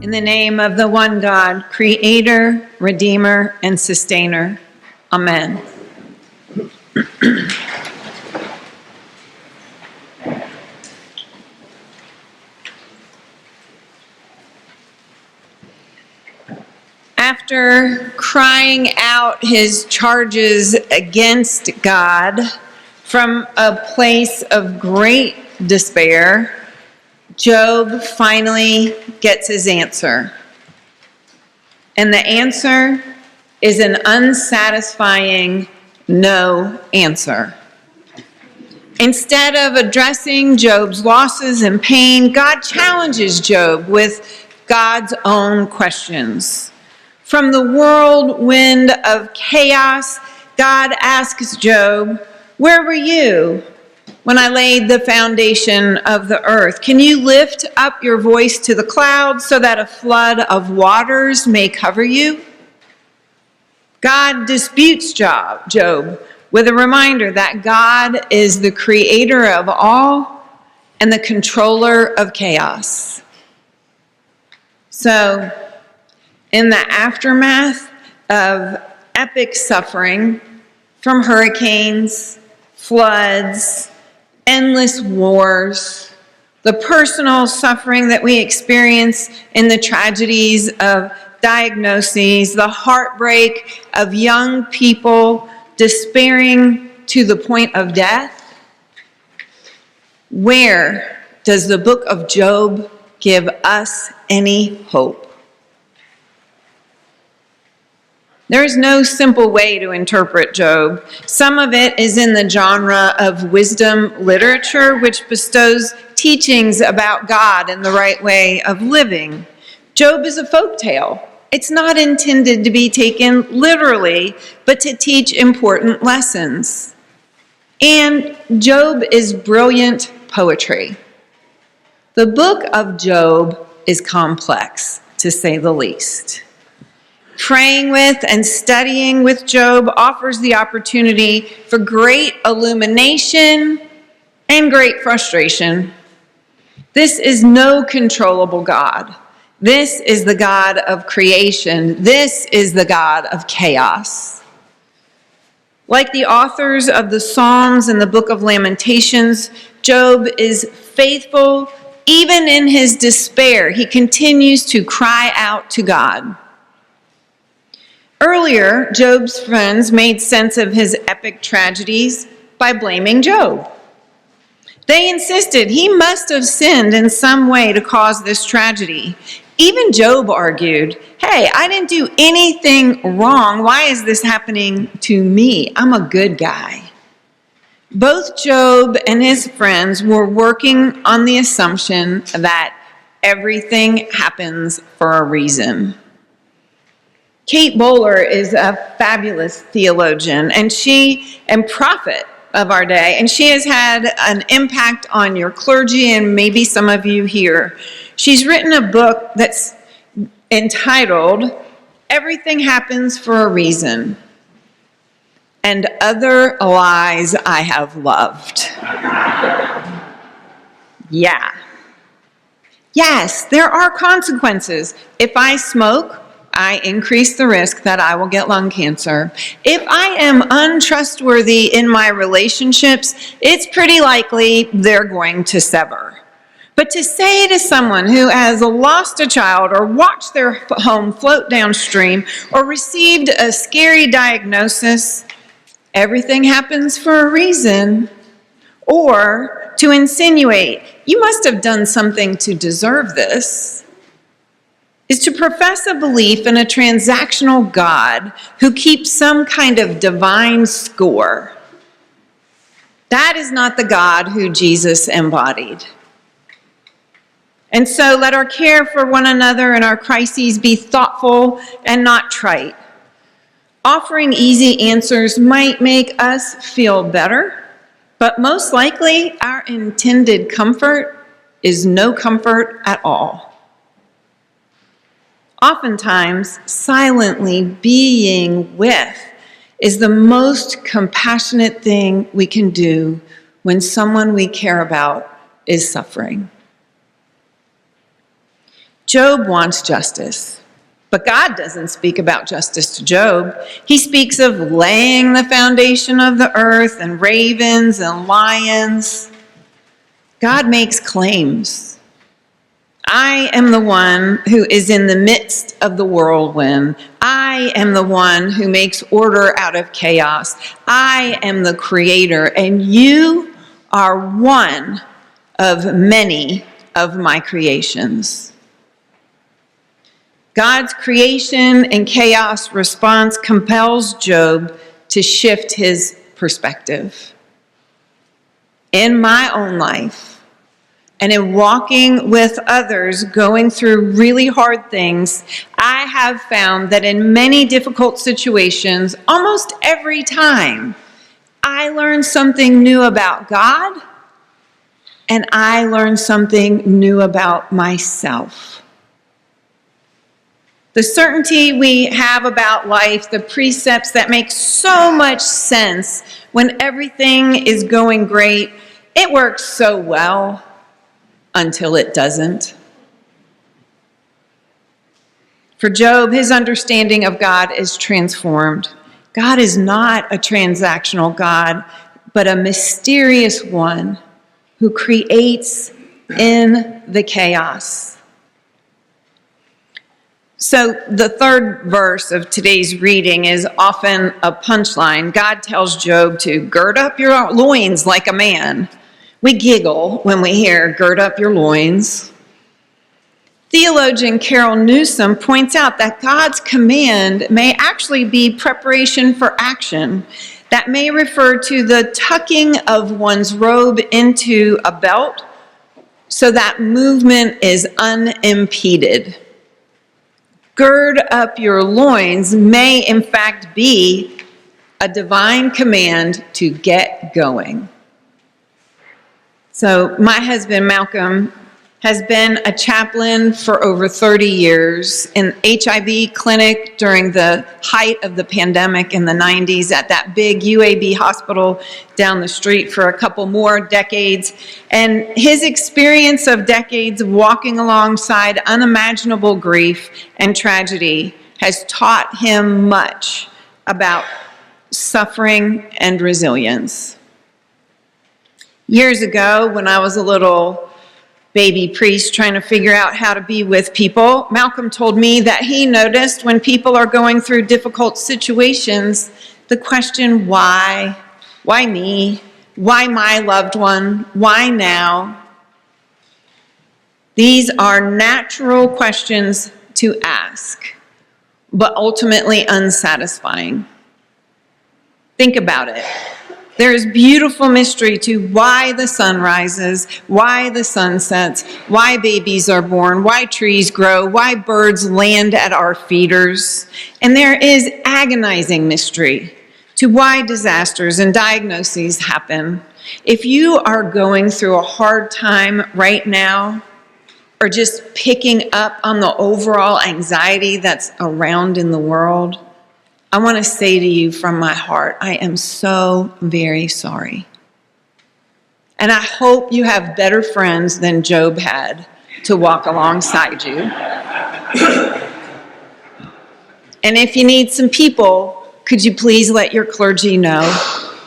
In the name of the one God, Creator, Redeemer, and Sustainer. Amen. After crying out his charges against God from a place of great despair, Job finally gets his answer. And the answer is an unsatisfying no answer. Instead of addressing Job's losses and pain, God challenges Job with God's own questions. From the whirlwind of chaos, God asks Job, "Where were you when I laid the foundation of the earth? Can you lift up your voice to the clouds so that a flood of waters may cover you?" God disputes Job with a reminder that God is the creator of all and the controller of chaos. So, in the aftermath of epic suffering from hurricanes, floods, endless wars, the personal suffering that we experience in the tragedies of diagnoses, the heartbreak of young people despairing to the point of death, where does the book of Job give us any hope? There is no simple way to interpret Job. Some of it is in the genre of wisdom literature, which bestows teachings about God and the right way of living. Job is a folktale. It's not intended to be taken literally, but to teach important lessons. And Job is brilliant poetry. The book of Job is complex, to say the least. Praying with and studying with Job offers the opportunity for great illumination and great frustration. This is no controllable God. This is the God of creation. This is the God of chaos. Like the authors of the Psalms and the book of Lamentations, Job is faithful even in his despair. He continues to cry out to God. Earlier, Job's friends made sense of his epic tragedies by blaming Job. They insisted he must have sinned in some way to cause this tragedy. Even Job argued, "Hey, I didn't do anything wrong. Why is this happening to me? I'm a good guy." Both Job and his friends were working on the assumption that everything happens for a reason. Kate Bowler is a fabulous theologian and prophet of our day, and she has had an impact on your clergy and maybe some of you here. She's written a book that's entitled "Everything Happens for a Reason, and Other Lies I Have Loved." Yeah. Yes, there are consequences. If I smoke, I increase the risk that I will get lung cancer. If I am untrustworthy in my relationships, it's pretty likely they're going to sever. But to say to someone who has lost a child or watched their home float downstream or received a scary diagnosis, everything happens for a reason, or to insinuate, you must have done something to deserve this, is to profess a belief in a transactional God who keeps some kind of divine score. That is not the God who Jesus embodied. And so let our care for one another and our crises be thoughtful and not trite. Offering easy answers might make us feel better, but most likely our intended comfort is no comfort at all. Oftentimes, silently being with is the most compassionate thing we can do when someone we care about is suffering. Job wants justice, but God doesn't speak about justice to Job. He speaks of laying the foundation of the earth and ravens and lions. God makes claims. I am the one who is in the midst of the whirlwind. I am the one who makes order out of chaos. I am the creator, and you are one of many of my creations. God's creation and chaos response compels Job to shift his perspective. In my own life, and in walking with others going through really hard things, I have found that in many difficult situations, almost every time, I learn something new about God, and I learn something new about myself. The certainty we have about life, the precepts that make so much sense when everything is going great, it works so well until it doesn't. For Job, his understanding of God is transformed. God is not a transactional God, but a mysterious one who creates in the chaos. So the third verse of today's reading is often a punchline. God tells Job to gird up your loins like a man. We giggle when we hear gird up your loins. Theologian Carol Newsom points out that God's command may actually be preparation for action. That may refer to the tucking of one's robe into a belt so that movement is unimpeded. Gird up your loins may in fact be a divine command to get going. So my husband, Malcolm, has been a chaplain for over 30 years in HIV clinic during the height of the pandemic in the 90s at that big UAB hospital down the street for a couple more decades. And his experience of decades of walking alongside unimaginable grief and tragedy has taught him much about suffering and resilience. Years ago, when I was a little baby priest trying to figure out how to be with people, Malcolm told me that he noticed when people are going through difficult situations, the question, why? Why me? Why my loved one? Why now? These are natural questions to ask, but ultimately unsatisfying. Think about it. There is beautiful mystery to why the sun rises, why the sun sets, why babies are born, why trees grow, why birds land at our feeders. And there is agonizing mystery to why disasters and diagnoses happen. If you are going through a hard time right now, or just picking up on the overall anxiety that's around in the world, I want to say to you from my heart, I am so very sorry. And I hope you have better friends than Job had to walk alongside you. And if you need some people, could you please let your clergy know?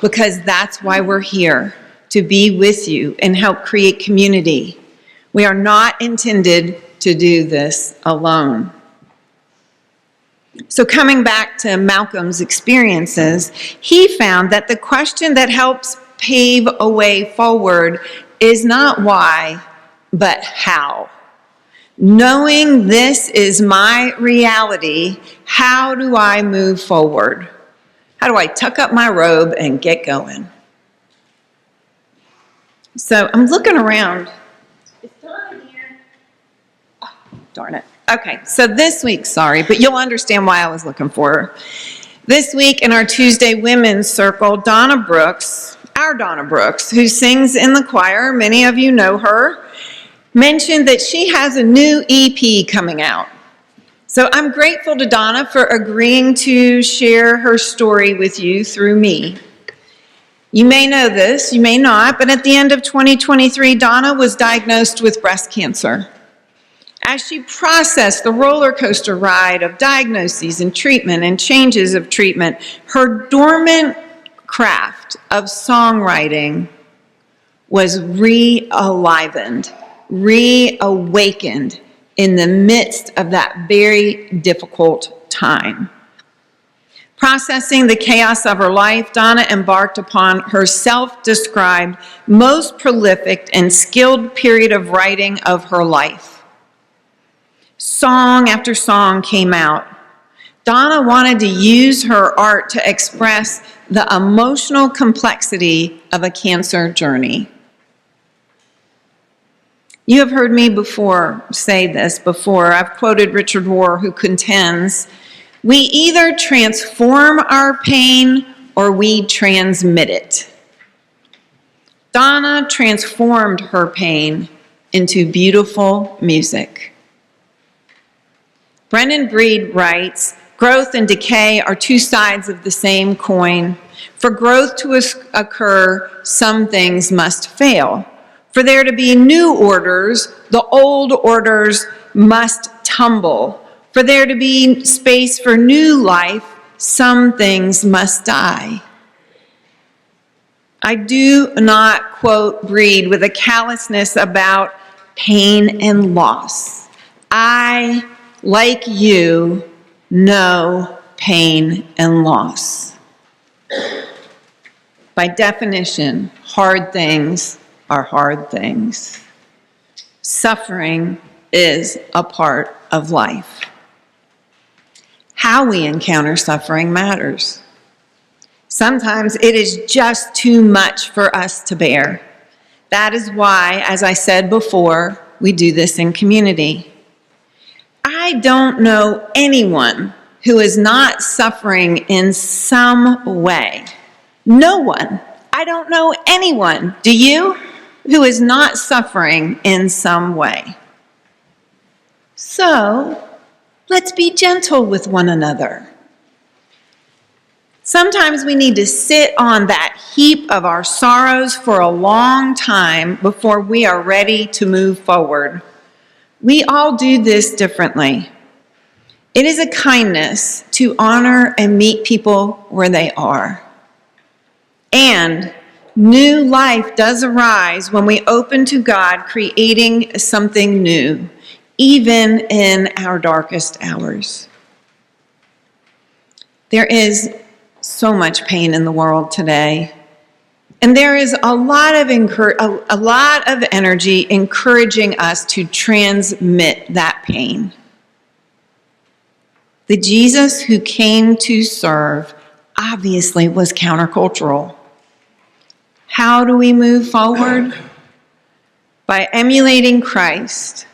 Because that's why we're here, to be with you and help create community. We are not intended to do this alone. So coming back to Malcolm's experiences, he found that the question that helps pave a way forward is not why, but how. Knowing this is my reality, how do I move forward? How do I tuck up my robe and get going? So I'm looking around. Is Donna here? Oh, darn it. Okay, so this week, sorry, but you'll understand why I was looking for her. This week in our Tuesday Women's Circle, Donna Brooks, our Donna Brooks, who sings in the choir, many of you know her, mentioned that she has a new EP coming out. So I'm grateful to Donna for agreeing to share her story with you through me. You may know this, you may not, but at the end of 2023, Donna was diagnosed with breast cancer. As she processed the roller coaster ride of diagnoses and treatment and changes of treatment, her dormant craft of songwriting was reawakened in the midst of that very difficult time. Processing the chaos of her life, Donna embarked upon her self-described most prolific and skilled period of writing of her life. Song after song came out. Donna wanted to use her art to express the emotional complexity of a cancer journey. You have heard me say this before. I've quoted Richard Rohr, who contends, "We either transform our pain or we transmit it." Donna transformed her pain into beautiful music. Brennan Breed writes, "Growth and decay are two sides of the same coin. For growth to occur, some things must fail. For there to be new orders, the old orders must tumble. For there to be space for new life, some things must die." I do not quote Breed with a callousness about pain and loss. I, like you, know pain and loss. By definition, hard things are hard things. Suffering is a part of life. How we encounter suffering matters. Sometimes it is just too much for us to bear. That is why, as I said before, we do this in community. I don't know anyone who is not suffering in some way. No one. I don't know anyone. Do you? Who is not suffering in some way. So, let's be gentle with one another. Sometimes we need to sit on that heap of our sorrows for a long time before we are ready to move forward. We all do this differently. It is a kindness to honor and meet people where they are. And new life does arise when we open to God, creating something new, even in our darkest hours. There is so much pain in the world today, and there is a lot of energy encouraging us to transmit that pain. The Jesus who came to serve obviously was countercultural. How do we move forward? By emulating Christ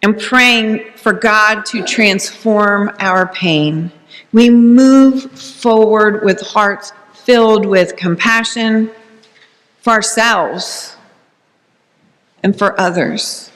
and praying for God to transform our pain. We move forward with hearts filled with compassion for ourselves and for others.